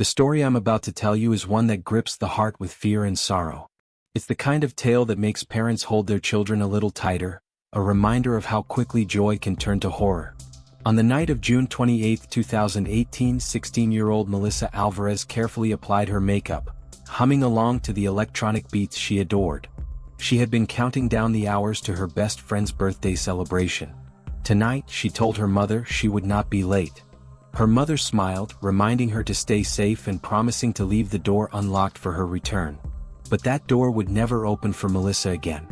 The story I'm about to tell you is one that grips the heart with fear and sorrow. It's the kind of tale that makes parents hold their children a little tighter, a reminder of how quickly joy can turn to horror. On the night of June 28, 2018, 16-year-old Melissa Alvarez carefully applied her makeup, humming along to the electronic beats she adored. She had been counting down the hours to her best friend's birthday celebration. Tonight, she told her mother she would not be late. Her mother smiled, reminding her to stay safe and promising to leave the door unlocked for her return. But that door would never open for Melissa again.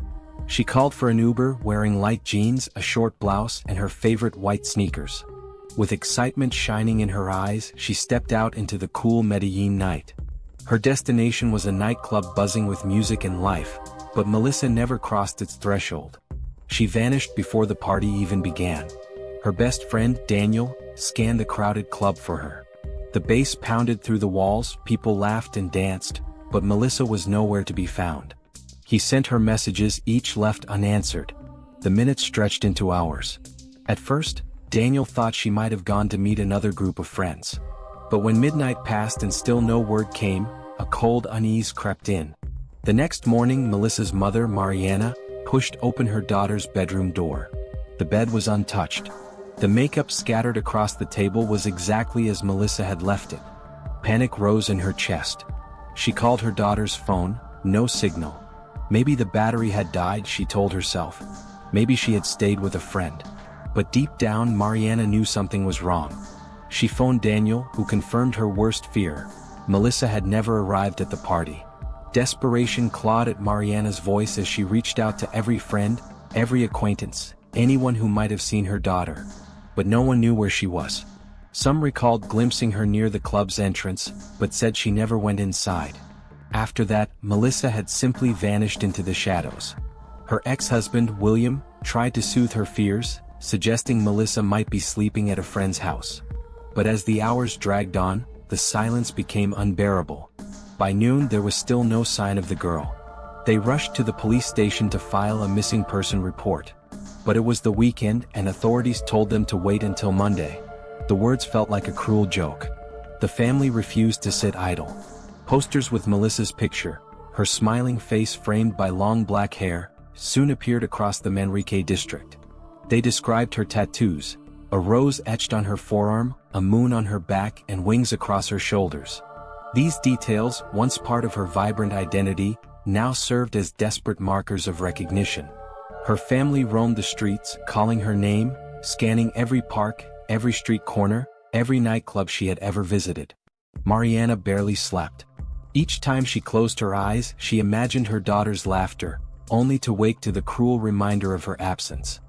She called for an Uber wearing light jeans, a short blouse, and her favorite white sneakers. With excitement shining in her eyes, she stepped out into the cool Medellin night. Her destination was a nightclub buzzing with music and life, but Melissa never crossed its threshold. She vanished before the party even began. Her best friend, Daniel, scanned the crowded club for her. The bass pounded through the walls, people laughed and danced, but Melissa was nowhere to be found. He sent her messages, each left unanswered. The minutes stretched into hours. At first, Daniel thought she might have gone to meet another group of friends. But when midnight passed and still no word came, a cold unease crept in. The next morning, Melissa's mother, Mariana, pushed open her daughter's bedroom door. The bed was untouched. The makeup scattered across the table was exactly as Melissa had left it. Panic rose in her chest. She called her daughter's phone, no signal. Maybe the battery had died, she told herself. Maybe she had stayed with a friend. But deep down, Mariana knew something was wrong. She phoned Daniel, who confirmed her worst fear. Melissa had never arrived at the party. Desperation clawed at Mariana's voice as she reached out to every friend, every acquaintance, anyone who might have seen her daughter. But no one knew where she was. Some recalled glimpsing her near the club's entrance, but said she never went inside. After that, Melissa had simply vanished into the shadows. Her ex-husband, William, tried to soothe her fears, suggesting Melissa might be sleeping at a friend's house. But as the hours dragged on, the silence became unbearable. By noon, there was still no sign of the girl. They rushed to the police station to file a missing person report. But it was the weekend, and authorities told them to wait until Monday. The words felt like a cruel joke. The family refused to sit idle. Posters with Melissa's picture, her smiling face framed by long black hair, soon appeared across the Manrique district. They described her tattoos: a rose etched on her forearm, a moon on her back, and wings across her shoulders. These details, once part of her vibrant identity, now served as desperate markers of recognition. Her family roamed the streets, calling her name, scanning every park, every street corner, every nightclub she had ever visited. Mariana barely slept. Each time she closed her eyes, she imagined her daughter's laughter, only to wake to the cruel reminder of her absence.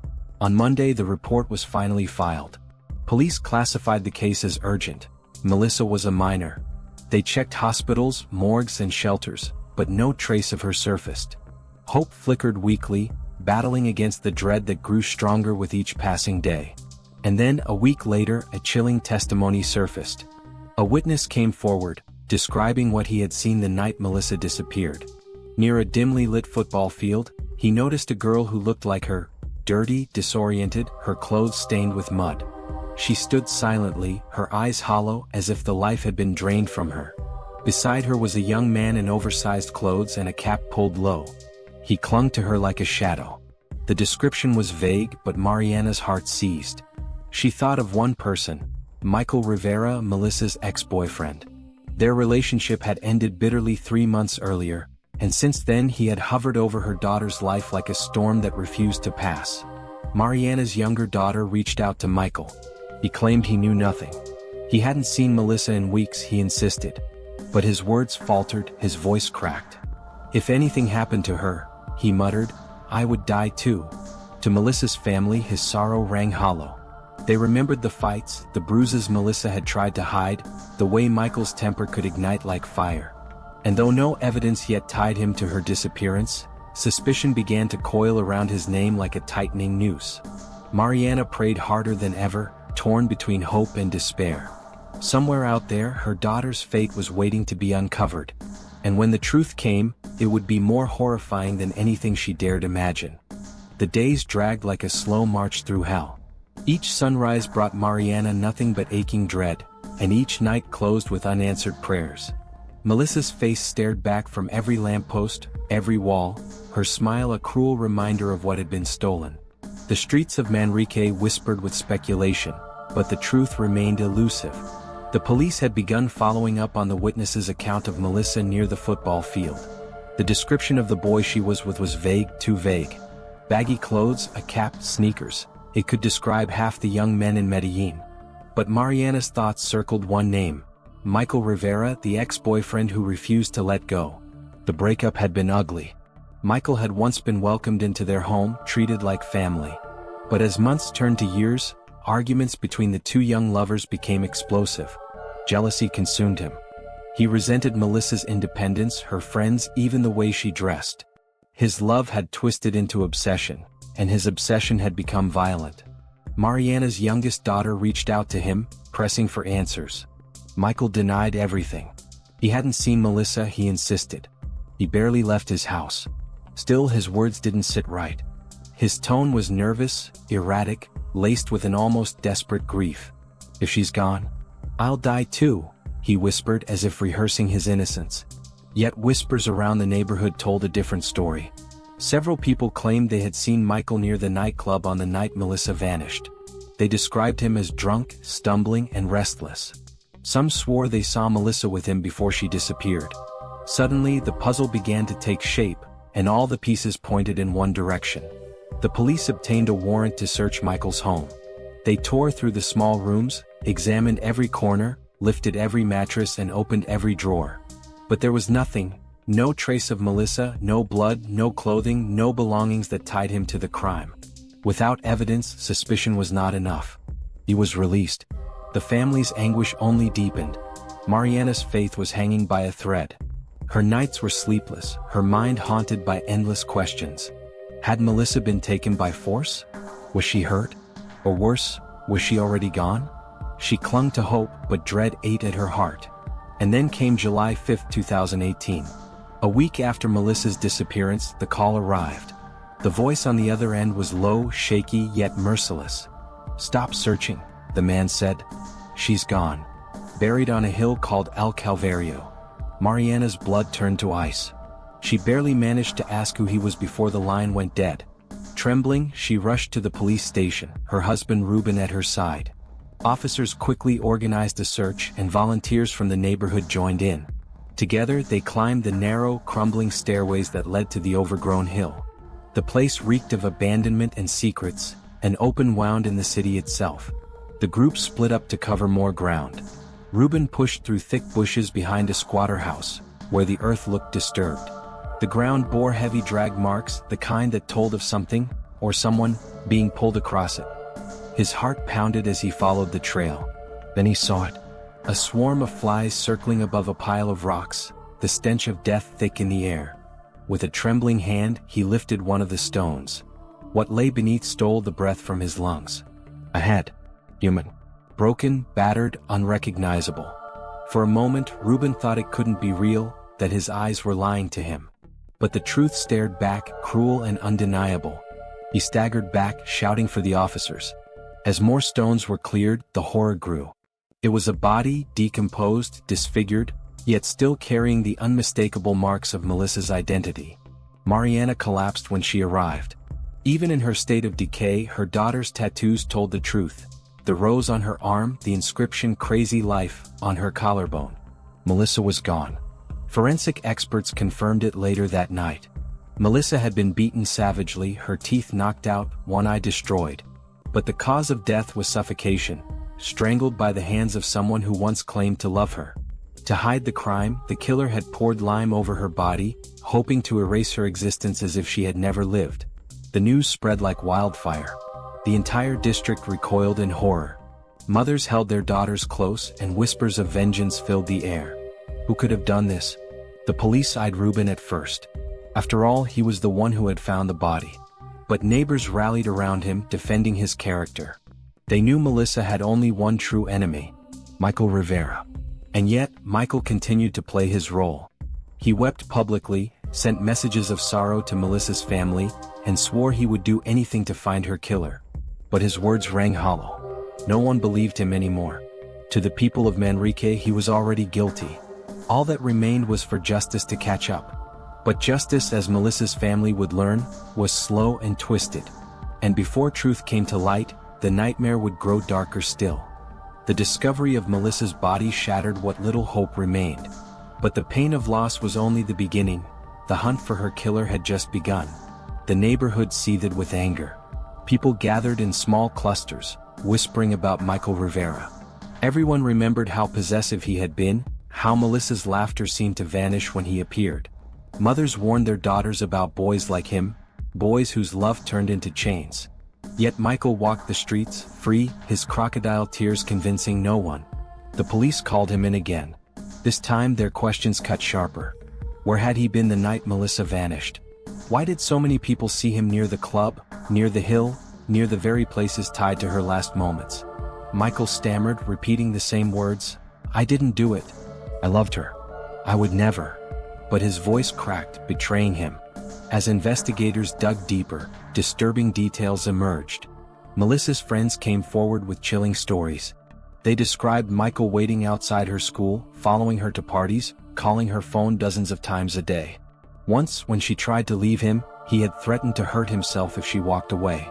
On Monday, the report was finally filed. Police classified the case as urgent. Melissa was a minor. They checked hospitals, morgues, and shelters, but no trace of her surfaced. Hope flickered weakly, battling against the dread that grew stronger with each passing day. And then, a week later, a chilling testimony surfaced. A witness came forward, describing what he had seen the night Melissa disappeared. Near a dimly lit football field, he noticed a girl who looked like her, dirty, disoriented, her clothes stained with mud. She stood silently, her eyes hollow, as if the life had been drained from her. Beside her was a young man in oversized clothes and a cap pulled low. He clung to her like a shadow. The description was vague, but Mariana's heart seized. She thought of one person, Michael Rivera, Melissa's ex-boyfriend. Their relationship had ended bitterly 3 months earlier, and since then he had hovered over her daughter's life like a storm that refused to pass. Mariana's younger daughter reached out to Michael. He claimed he knew nothing. He hadn't seen Melissa in weeks, he insisted. But his words faltered, his voice cracked. "If anything happened to her," he muttered, "I would die too." To Melissa's family, his sorrow rang hollow. They remembered the fights, the bruises Melissa had tried to hide, the way Michael's temper could ignite like fire. And though no evidence yet tied him to her disappearance, suspicion began to coil around his name like a tightening noose. Mariana prayed harder than ever, torn between hope and despair. Somewhere out there, her daughter's fate was waiting to be uncovered. And when the truth came, it would be more horrifying than anything she dared imagine. The days dragged like a slow march through hell. Each sunrise brought Mariana nothing but aching dread, and each night closed with unanswered prayers. Melissa's face stared back from every lamppost, every wall, her smile a cruel reminder of what had been stolen. The streets of Manrique whispered with speculation, but the truth remained elusive. The police had begun following up on the witness's account of Melissa near the football field. The description of the boy she was with was vague, too vague. Baggy clothes, a cap, sneakers. It could describe half the young men in Medellin. But Mariana's thoughts circled one name: Michael Rivera, the ex-boyfriend who refused to let go. The breakup had been ugly. Michael had once been welcomed into their home, treated like family. But as months turned to years, arguments between the two young lovers became explosive. Jealousy consumed him. He resented Melissa's independence, her friends, even the way she dressed. His love had twisted into obsession, and his obsession had become violent. Mariana's youngest daughter reached out to him, pressing for answers. Michael denied everything. He hadn't seen Melissa, he insisted. He barely left his house. Still, his words didn't sit right. His tone was nervous, erratic, laced with an almost desperate grief. "If she's gone, I'll die too," he whispered as if rehearsing his innocence. Yet whispers around the neighborhood told a different story. Several people claimed they had seen Michael near the nightclub on the night Melissa vanished. They described him as drunk, stumbling, and restless. Some swore they saw Melissa with him before she disappeared. Suddenly, the puzzle began to take shape, and all the pieces pointed in one direction. The police obtained a warrant to search Michael's home. They tore through the small rooms, examined every corner, lifted every mattress and opened every drawer. But there was nothing, no trace of Melissa, no blood, no clothing, no belongings that tied him to the crime. Without evidence, suspicion was not enough. He was released. The family's anguish only deepened. Mariana's faith was hanging by a thread. Her nights were sleepless, her mind haunted by endless questions. Had Melissa been taken by force? Was she hurt? Or worse, was she already gone? She clung to hope, but dread ate at her heart. And then came July 5, 2018. A week after Melissa's disappearance, the call arrived. The voice on the other end was low, shaky, yet merciless. "Stop searching," the man said. "She's gone. Buried on a hill called El Calvario." Mariana's blood turned to ice. She barely managed to ask who he was before the line went dead. Trembling, she rushed to the police station, her husband Ruben at her side. Officers quickly organized a search, and volunteers from the neighborhood joined in. Together, they climbed the narrow, crumbling stairways that led to the overgrown hill. The place reeked of abandonment and secrets, an open wound in the city itself. The group split up to cover more ground. Ruben pushed through thick bushes behind a squatter house, where the earth looked disturbed. The ground bore heavy drag marks, the kind that told of something, or someone, being pulled across it. His heart pounded as he followed the trail. Then he saw it. A swarm of flies circling above a pile of rocks, the stench of death thick in the air. With a trembling hand, he lifted one of the stones. What lay beneath stole the breath from his lungs. A head. Human. Broken, battered, unrecognizable. For a moment, Ruben thought it couldn't be real, that his eyes were lying to him. But the truth stared back, cruel and undeniable. He staggered back, shouting for the officers. As more stones were cleared, the horror grew. It was a body, decomposed, disfigured, yet still carrying the unmistakable marks of Melissa's identity. Mariana collapsed when she arrived. Even in her state of decay, her daughter's tattoos told the truth. The rose on her arm, the inscription "Crazy Life" on her collarbone. Melissa was gone. Forensic experts confirmed it later that night. Melissa had been beaten savagely, her teeth knocked out, one eye destroyed. But the cause of death was suffocation, strangled by the hands of someone who once claimed to love her. To hide the crime, the killer had poured lime over her body, hoping to erase her existence as if she had never lived. The news spread like wildfire. The entire district recoiled in horror. Mothers held their daughters close, and whispers of vengeance filled the air. Who could have done this? The police eyed Ruben at first. After all, he was the one who had found the body. But neighbors rallied around him, defending his character. They knew Melissa had only one true enemy: Michael Rivera. And yet, Michael continued to play his role. He wept publicly, sent messages of sorrow to Melissa's family, and swore he would do anything to find her killer. But his words rang hollow. No one believed him anymore. To the people of Manrique, he was already guilty. All that remained was for justice to catch up. But justice, as Melissa's family would learn, was slow and twisted. And before truth came to light, the nightmare would grow darker still. The discovery of Melissa's body shattered what little hope remained. But the pain of loss was only the beginning. The hunt for her killer had just begun. The neighborhood seethed with anger. People gathered in small clusters, whispering about Michael Rivera. Everyone remembered how possessive he had been, how Melissa's laughter seemed to vanish when he appeared. Mothers warned their daughters about boys like him, boys whose love turned into chains. Yet Michael walked the streets, free, his crocodile tears convincing no one. The police called him in again. This time their questions cut sharper. Where had he been the night Melissa vanished? Why did so many people see him near the club, near the hill, near the very places tied to her last moments? Michael stammered, repeating the same words. I didn't do it. I loved her. I would never. But his voice cracked, betraying him. As investigators dug deeper, disturbing details emerged. Melissa's friends came forward with chilling stories. They described Michael waiting outside her school, following her to parties, calling her phone dozens of times a day. Once, when she tried to leave him, he had threatened to hurt himself if she walked away.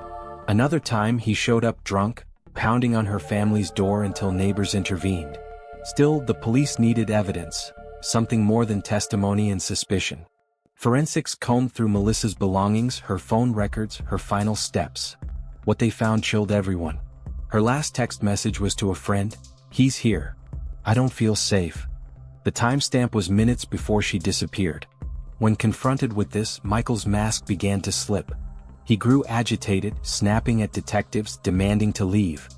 Another time he showed up drunk, pounding on her family's door until neighbors intervened. Still, the police needed evidence, something more than testimony and suspicion. Forensics combed through Melissa's belongings, her phone records, her final steps. What they found chilled everyone. Her last text message was to a friend, "He's here. I don't feel safe." The timestamp was minutes before she disappeared. When confronted with this, Michael's mask began to slip. He grew agitated, snapping at detectives, demanding to leave.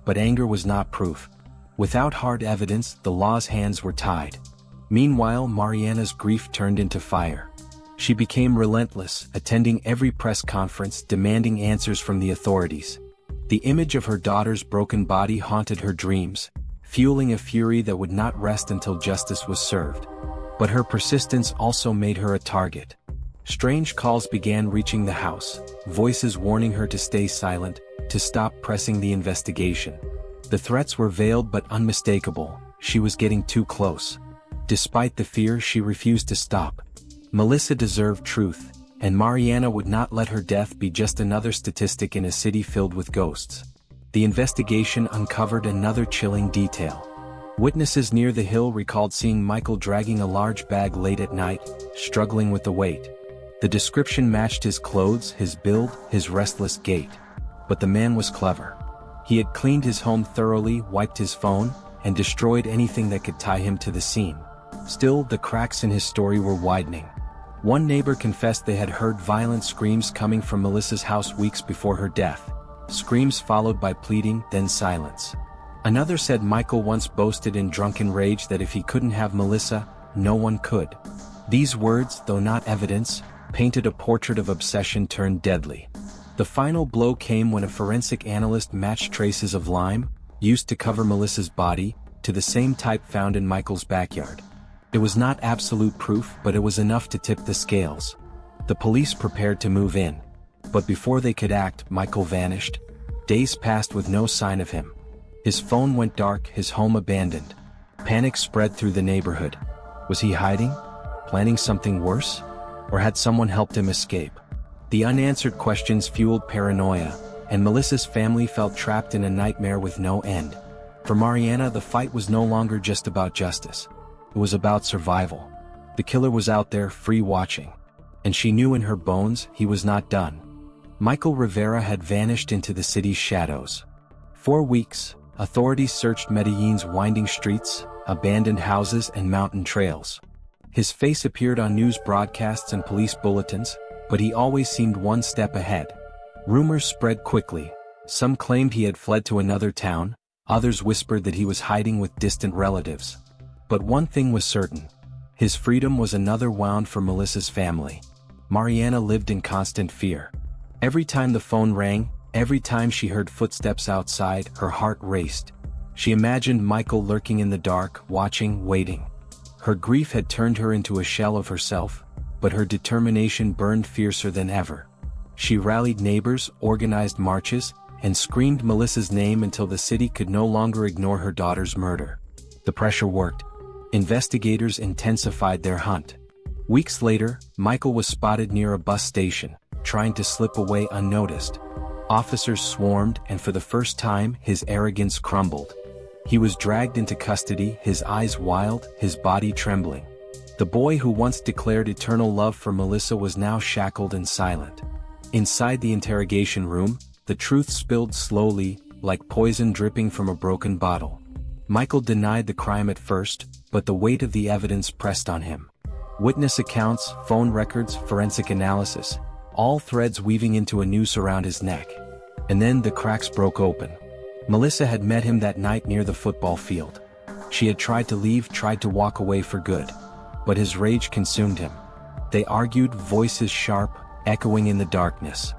But anger was not proof. Without hard evidence, the law's hands were tied. Meanwhile, Mariana's grief turned into fire. She became relentless, attending every press conference, demanding answers from the authorities. The image of her daughter's broken body haunted her dreams, fueling a fury that would not rest until justice was served. But her persistence also made her a target. Strange calls began reaching the house, voices warning her to stay silent, to stop pressing the investigation. The threats were veiled but unmistakable. She was getting too close. Despite the fear, she refused to stop. Melissa deserved truth, and Mariana would not let her death be just another statistic in a city filled with ghosts. The investigation uncovered another chilling detail. Witnesses near the hill recalled seeing Michael dragging a large bag late at night, struggling with the weight. The description matched his clothes, his build, his restless gait. But the man was clever. He had cleaned his home thoroughly, wiped his phone, and destroyed anything that could tie him to the scene. Still, the cracks in his story were widening. One neighbor confessed they had heard violent screams coming from Melissa's house weeks before her death. Screams followed by pleading, then silence. Another said Michael once boasted in drunken rage that if he couldn't have Melissa, no one could. These words, though not evidence, painted a portrait of obsession turned deadly. The final blow came when a forensic analyst matched traces of lime, used to cover Melissa's body, to the same type found in Michael's backyard. It was not absolute proof, but it was enough to tip the scales. The police prepared to move in. But before they could act, Michael vanished. Days passed with no sign of him. His phone went dark, his home abandoned. Panic spread through the neighborhood. Was he hiding? Planning something worse? Or had someone helped him escape? The unanswered questions fueled paranoia, and Melissa's family felt trapped in a nightmare with no end. For Mariana, the fight was no longer just about justice. It was about survival. The killer was out there, free watching. And she knew in her bones, he was not done. Michael Rivera had vanished into the city's shadows. For weeks, authorities searched Medellin's winding streets, abandoned houses, and mountain trails. His face appeared on news broadcasts and police bulletins, but he always seemed one step ahead. Rumors spread quickly. Some claimed he had fled to another town, others whispered that he was hiding with distant relatives. But one thing was certain. His freedom was another wound for Melissa's family. Mariana lived in constant fear. Every time the phone rang, every time she heard footsteps outside, her heart raced. She imagined Michael lurking in the dark, watching, waiting. Her grief had turned her into a shell of herself, but her determination burned fiercer than ever. She rallied neighbors, organized marches, and screamed Melissa's name until the city could no longer ignore her daughter's murder. The pressure worked. Investigators intensified their hunt. Weeks later, Michael was spotted near a bus station, trying to slip away unnoticed. Officers swarmed, and for the first time, his arrogance crumbled. He was dragged into custody, his eyes wild, his body trembling. The boy who once declared eternal love for Melissa was now shackled and silent. Inside the interrogation room, the truth spilled slowly, like poison dripping from a broken bottle. Michael denied the crime at first, but the weight of the evidence pressed on him. Witness accounts, phone records, forensic analysis, all threads weaving into a noose around his neck. And then the cracks broke open. Melissa had met him that night near the football field. She had tried to leave, tried to walk away for good. But his rage consumed him. They argued, voices sharp, echoing in the darkness.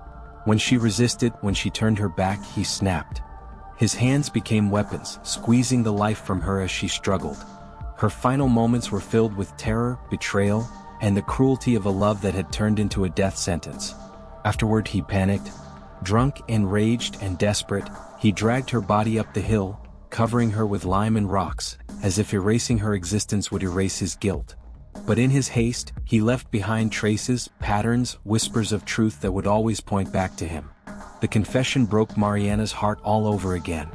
When she resisted, when she turned her back, he snapped. His hands became weapons, squeezing the life from her as she struggled. Her final moments were filled with terror, betrayal, and the cruelty of a love that had turned into a death sentence. Afterward he panicked. Drunk, enraged, and desperate, he dragged her body up the hill, covering her with lime and rocks, as if erasing her existence would erase his guilt. But in his haste, he left behind traces, patterns, whispers of truth that would always point back to him. The confession broke Mariana's heart all over again.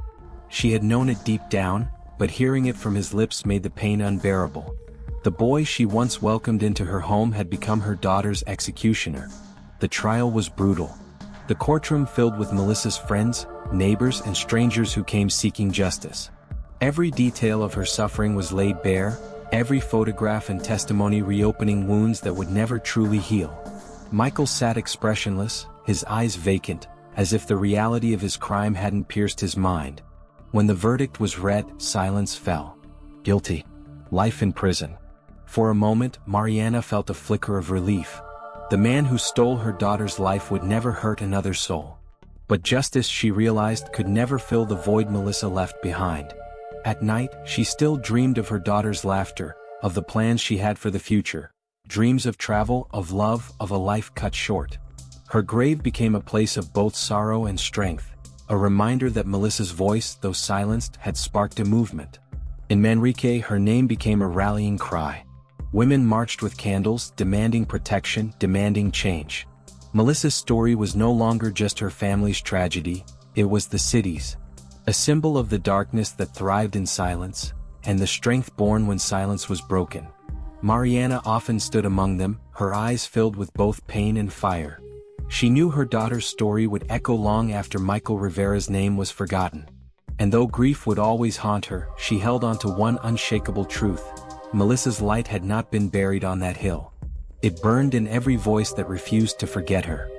She had known it deep down, but hearing it from his lips made the pain unbearable. The boy she once welcomed into her home had become her daughter's executioner. The trial was brutal. The courtroom filled with Melissa's friends, neighbors, and strangers who came seeking justice. Every detail of her suffering was laid bare, every photograph and testimony reopening wounds that would never truly heal. Michael sat expressionless, his eyes vacant, as if the reality of his crime hadn't pierced his mind. When the verdict was read, silence fell. Guilty. Life in prison. For a moment, Mariana felt a flicker of relief. The man who stole her daughter's life would never hurt another soul. But justice, she realized, could never fill the void Melissa left behind. At night, she still dreamed of her daughter's laughter, of the plans she had for the future. Dreams of travel, of love, of a life cut short. Her grave became a place of both sorrow and strength, a reminder that Melissa's voice, though silenced, had sparked a movement. In Manrique, her name became a rallying cry. Women marched with candles, demanding protection, demanding change. Melissa's story was no longer just her family's tragedy, it was the city's. A symbol of the darkness that thrived in silence, and the strength born when silence was broken. Mariana often stood among them, her eyes filled with both pain and fire. She knew her daughter's story would echo long after Michael Rivera's name was forgotten. And though grief would always haunt her, she held on to one unshakable truth. Melissa's light had not been buried on that hill. It burned in every voice that refused to forget her.